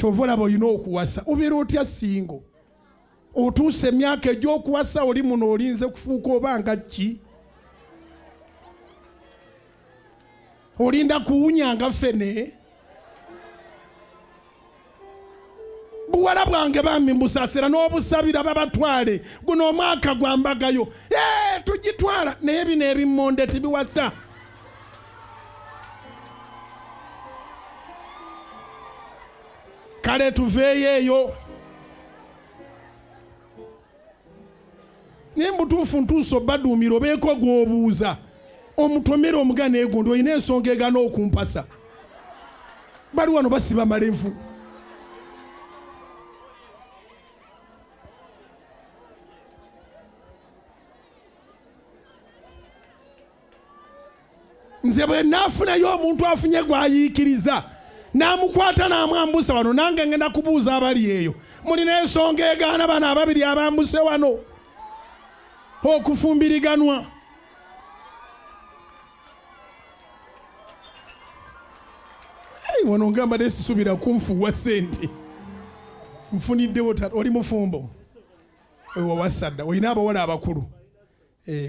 kyovola boyina okuwasa obeera otya singo otuuse emyaka egy'okuwasa oli muno olinze kufuuka oba nga ki olinda kuwunyanga ffene buwala bwange bambi mbusasira n'obusabira babatwale guno omwaka gwambagayo tugitwala naye bino ebimmonde tibiwasa kale tuveeyo eyo naye mutuufu ntuuso baduumira obeeko gw'obuuza omutomera omugana egundi olina ensonga egana okumpasa bali wano basiba malevu nze bwe naafunayo omuntu afunye gwayiikiriza n'amukwata n'amwambusa wano nange ngenda kubuuza abali eyo mulina ensonga egaana bano ababiri abambuse wano okufumbiriganwa wano ngamba nesisubira kunfuwa sente nfuniddewo oli mufumbo wasadda olina abawala abakulu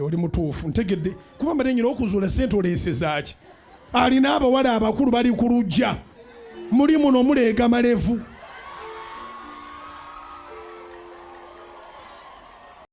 oli mutuufu ntegedde kuba mbadde nyina okuzuula sente oleesezaaki alina abawala abakulu bali ku lujja muli muno muleega malevu